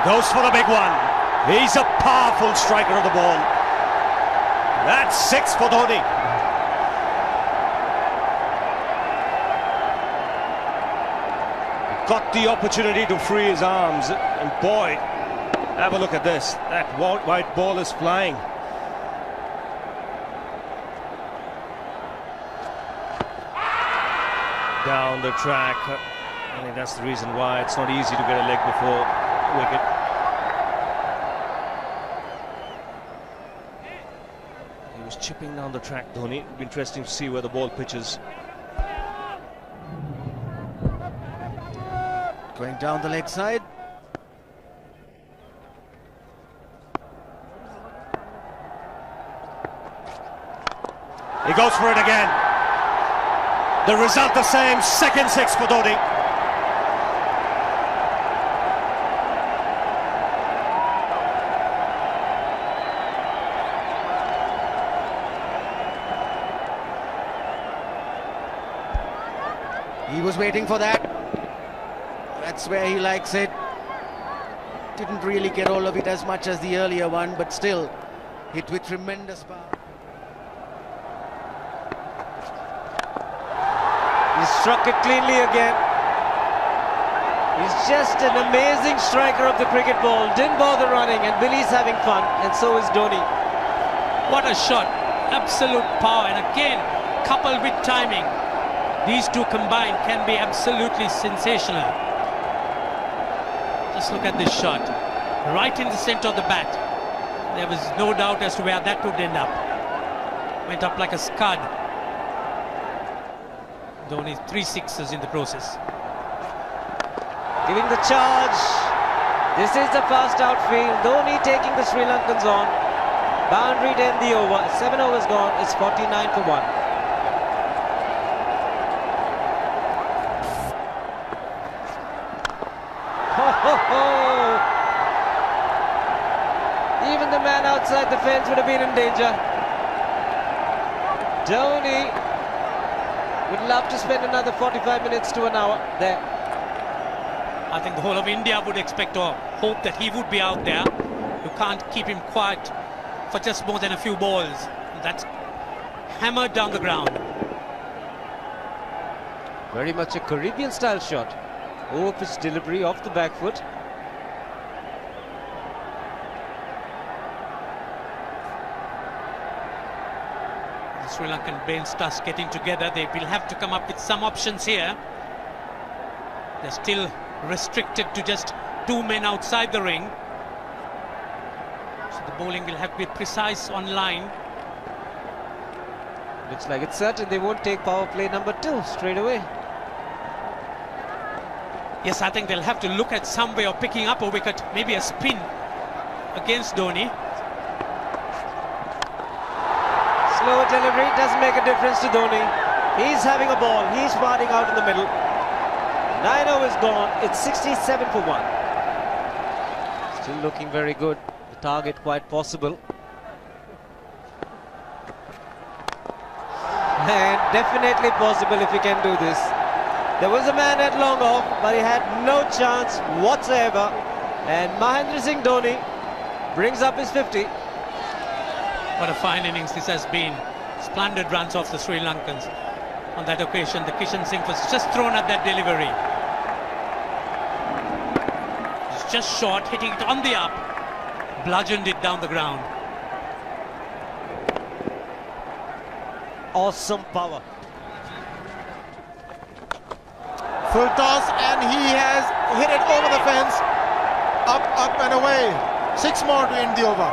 goes for the big one. He's a powerful striker of the ball. That's 6 for Dhoni. Got the opportunity to free his arms, and boy, have a look at this. That white ball is flying. Down the track. I think that's the reason why it's not easy to get a leg before wicket. He was chipping down the track, Dhoni. It'll be interesting to see where the ball pitches. Going down the leg side. He goes for it again. The result the same, second 6 for Dhoni. He was waiting for that. That's where he likes it. Didn't really get all of it as much as the earlier one, but still hit with tremendous power. He struck it cleanly again. He's just an amazing striker of the cricket ball. Didn't bother running, and Billy's having fun, and so is Dhoni. What a shot. Absolute power, and again, coupled with timing. These two combined can be absolutely sensational. Just look at this shot. Right in the center of the bat. There was no doubt as to where that would end up. Went up like a scud. Dhoni 3 sixes in the process. Giving the charge. This is the fast outfield. Dhoni taking the Sri Lankans on. Boundary to end the over. 7 overs gone. It's 49 for 1. Even the man outside the fence would have been in danger. Dhoni would love to spend another 45 minutes to an hour there. I think the whole of India would expect or hope that he would be out there. You can't keep him quiet for just more than a few balls. That's hammered down the ground. Very much a Caribbean style shot. Over-pitch delivery off the back foot. The Sri Lankan bench starts getting together. They will have to come up with some options here. They're still restricted to just 2 men outside the ring. So the bowling will have to be precise on line. Looks like it's certain they won't take power play number 2 straight away. Yes, I think they'll have to look at some way of picking up a wicket, maybe a spin against Dhoni. Slower delivery doesn't make a difference to Dhoni. He's having a ball. He's parting out in the middle. 9 overs gone. It's 67 for 1. Still looking very good. The target quite possible. And definitely possible if he can do this. There was a man at long off, but he had no chance whatsoever. And Mahendra Singh Dhoni brings up his 50. What a fine innings this has been. Splendid runs off the Sri Lankans. On that occasion, the Kishan Singh was just thrown at that delivery. It's just short, hitting it on the up. Bludgeoned it down the ground. Awesome power. Full toss, and he has hit it over the fence. Up and away. 6 more to end the over.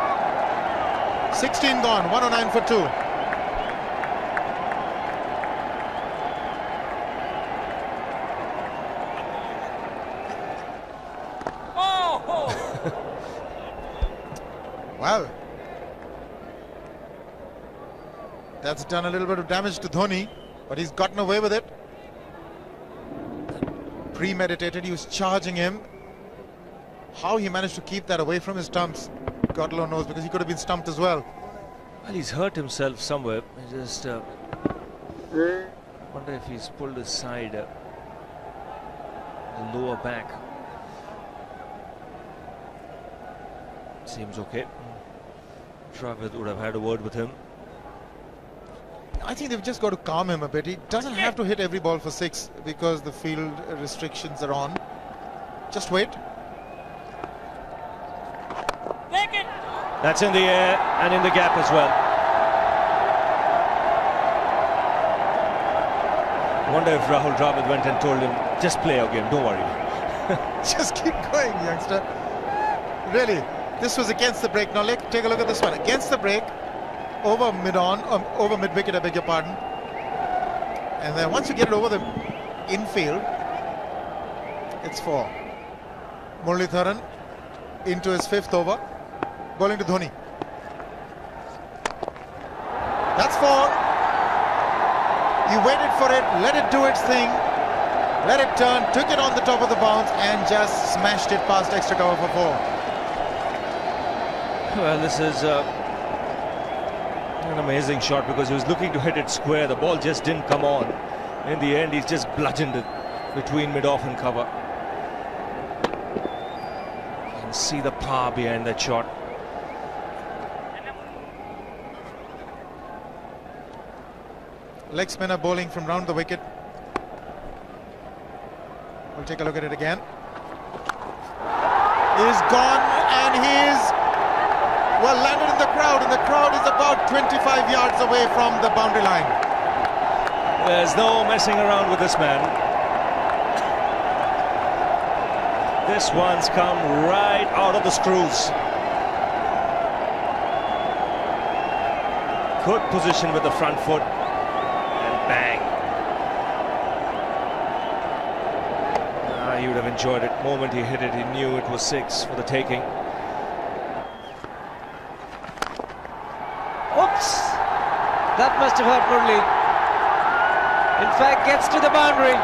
16 gone, 109 for 2. Oh! Well, that's done a little bit of damage to Dhoni, but he's gotten away with it. Premeditated, he was charging him. How he managed to keep that away from his stumps, God alone knows, because he could have been stumped as well. Well, he's hurt himself somewhere. I just wonder if he's pulled his side, the lower back. Seems okay. Dravid would have had a word with him. I think they've just got to calm him a bit. He doesn't have to hit every ball for 6 because the field restrictions are on. Just wait. That's in the air and in the gap as well. I wonder if Rahul Dravid went and told him, just play our game, don't worry. Just keep going, youngster. Really, this was against the break. Now take a look at this one. Against the break, over mid-wicket, I beg your pardon. And then once you get it over the infield, it's 4. Muralitharan into his 5th over, bowling to Dhoni. That's 4. He waited for it, let it do its thing, let it turn, took it on the top of the bounce and just smashed it past extra cover for 4. Well, this is an amazing shot because he was looking to hit it square. The ball just didn't come on. In the end, he's just bludgeoned it between mid-off and cover. You can see the power behind that shot. Leg spinner bowling from round the wicket. We'll take a look at it again. He's gone and he's landed in the crowd, and the crowd is about 25 yards away from the boundary line. There's no messing around with this man. This one's come right out of the screws. Good position with the front foot. Bang. He would have enjoyed it. The moment he hit it, he knew it was 6 for the taking. Oops! That must have hurt Murli. In fact, gets to the boundary.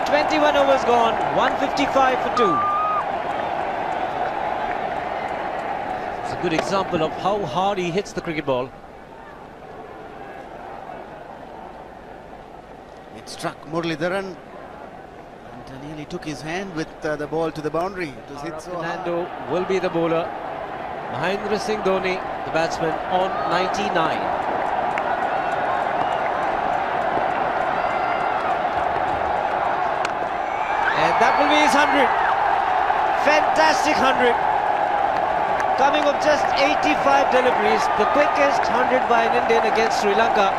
21 overs gone, 155 for 2. It's a good example of how hard he hits the cricket ball. Struck Muralitharan and nearly took his hand with the ball to the boundary. It was hit so hard. Fernando will be the bowler. Mahendra Singh Dhoni, the batsman, on 99. And that will be his 100. Fantastic 100. Coming of just 85 deliveries, the quickest 100 by an Indian against Sri Lanka.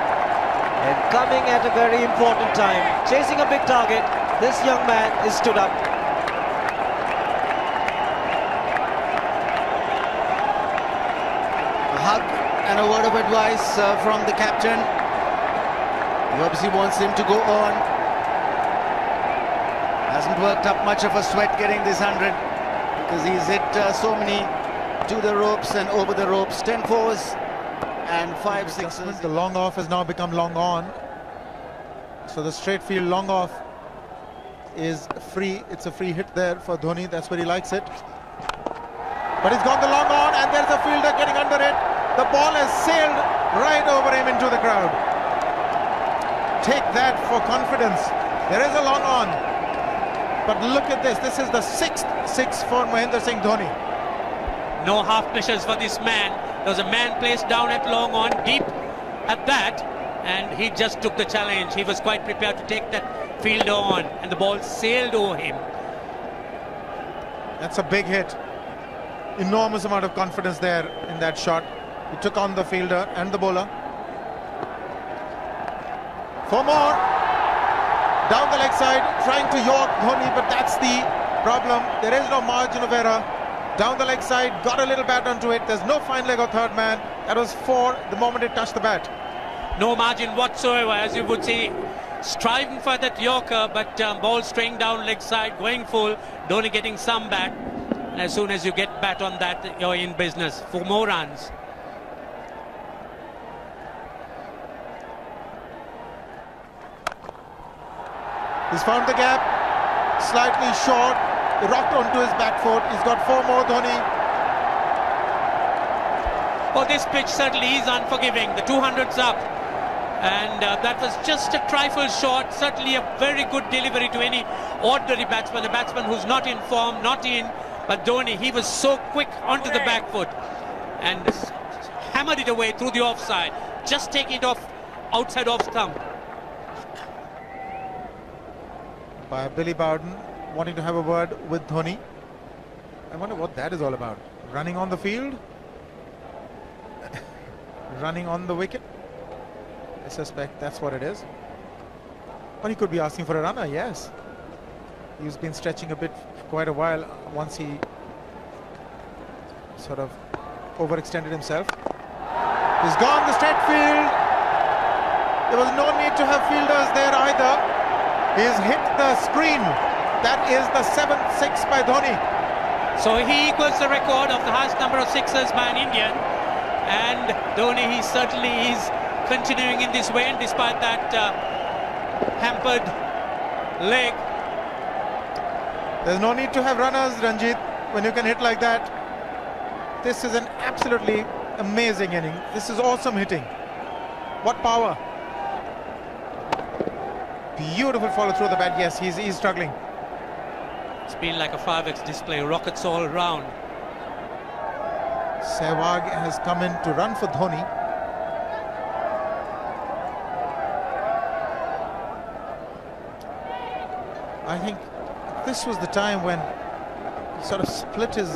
And coming at a very important time, chasing a big target, this young man is stood up. A hug and a word of advice from the captain. He obviously wants him to go on. Hasn't worked up much of a sweat getting this 100 because he's hit so many to the ropes and over the ropes. 10 fours. And 5 sixes. The long off has now become long on. So the straight field long off is free. It's a free hit there for Dhoni. That's where he likes it. But he's gone the long on and there's a fielder getting under it. The ball has sailed right over him into the crowd. Take that for confidence. There is a long on. But look at this. This is the 6th 6 for Mahendra Singh Dhoni. No half measures for this man. There was a man placed down at long on, deep at that, and he just took the challenge. He was quite prepared to take that fielder on, and the ball sailed over him. That's a big hit. Enormous amount of confidence there in that shot. He took on the fielder and the bowler. 4 more. Down the leg side, trying to york Dhoni, but that's the problem. There is no margin of error. Down the leg side, got a little bat onto it. There's no fine leg or third man. That was 4 the moment it touched the bat. No margin whatsoever, as you would see. Striving for that yorker, but ball straying down leg side, going full. Dhoni getting some bat. And as soon as you get bat on that, you're in business for more runs. He's found the gap. Slightly short. He rocked onto his back foot. He's got 4 more, Dhoni. Oh, this pitch certainly is unforgiving. The 200's up. And that was just a trifle short. Certainly a very good delivery to any ordinary batsman. A batsman who's not in form, not in But Dhoni, he was so quick onto the back foot and hammered it away through the offside. Just taking it off outside off stump. By Billy Bowden wanting to have a word with Dhoni. I wonder what that is all about. Running on the field? Running on the wicket? I suspect that's what it is. Or he could be asking for a runner, yes. He's been stretching a bit for quite a while once he sort of overextended himself. He's gone the straight field. There was no need to have fielders there either. He's hit the screen. That is the 7th 6 by Dhoni. So he equals the record of the highest number of sixes by an Indian. And Dhoni, he certainly is continuing in this way, and despite that hampered leg. There's no need to have runners, Ranjit, when you can hit like that. This is an absolutely amazing inning. This is awesome hitting. What power. Beautiful follow through the bat. Yes, he's struggling. It's been like a 5x display, rockets all round. Sehwag has come in to run for Dhoni. I think this was the time when he sort of split his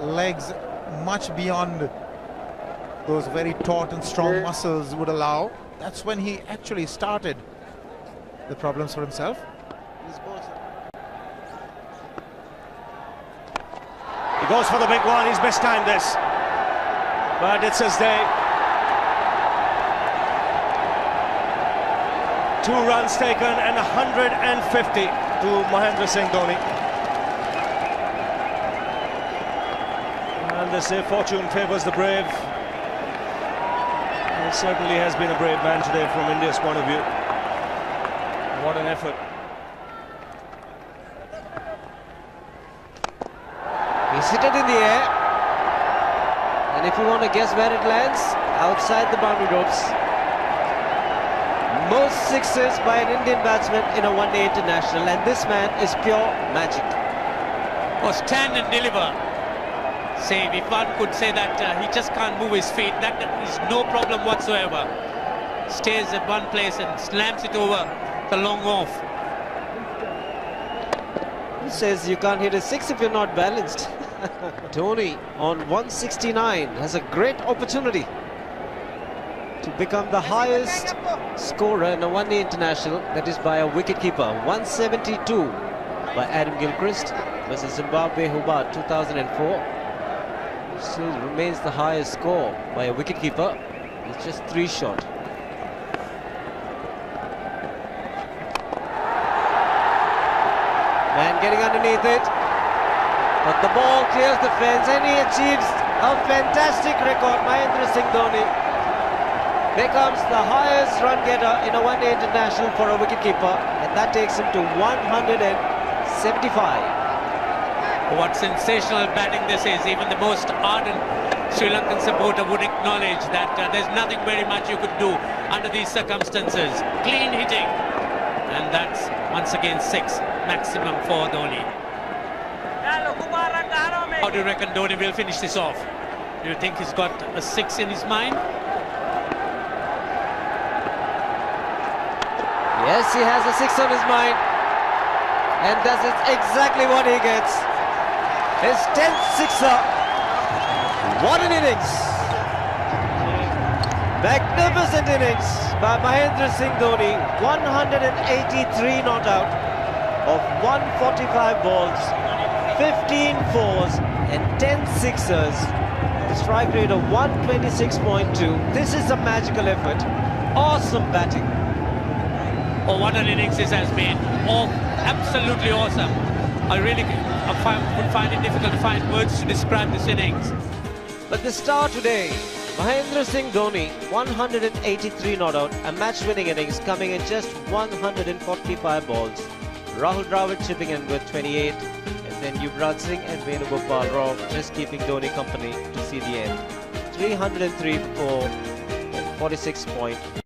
legs much beyond those very taut and strong muscles would allow. That's when he actually started the problems for himself. He goes for the big one. He's mistimed this, but it's his day. 2 runs taken and 150 to Mahendra Singh Dhoni. And they say fortune favours the brave. He certainly has been a brave man today from India's point of view. What an effort. He's hit it in the air. And if you want to guess where it lands, outside the boundary ropes. Most sixes by an Indian batsman in a one-day international, and this man is pure magic. Or stand and deliver. Say, if one could say that he just can't move his feet, that is no problem whatsoever. Stays at one place and slams it over the long off. Who says you can't hit a 6 if you're not balanced? Dhoni on 169 has a great opportunity to become the highest scorer in a one-day international, that is by a wicketkeeper. 172 by Adam Gilchrist versus Zimbabwe Hobart 2004. Still remains the highest score by a wicketkeeper. It's just 3 short. Man getting underneath it, but the ball clears the fence and he achieves a fantastic record. Mahendra Singh Dhoni becomes the highest run getter in a one-day international for a wicketkeeper, and that takes him to 175. What sensational batting this is. Even the most ardent Sri Lankan supporter would acknowledge that there's nothing very much you could do under these circumstances. Clean hitting, and that's once again 6 maximum for Dhoni. How do you reckon Dhoni will finish this off? Do you think he's got a 6 in his mind? Yes, he has a 6 on his mind, and that is exactly what he gets. His 10th sixer. What an innings! Magnificent innings by Mahendra Singh Dhoni. 183 not out of 145 balls, 15 fours and 10 sixers. The strike rate of 126.2. This is a magical effort. Awesome batting. Oh, what an innings this has been. Oh, absolutely awesome. I really would find it difficult to find words to describe this innings. But the star today, Mahendra Singh Dhoni, 183 not out, a match-winning innings coming in just 145 balls. Rahul Dravid chipping in with 28, and then Yuvraj Singh and Venugopal Rao just keeping Dhoni company to see the end. 303 for 46.1.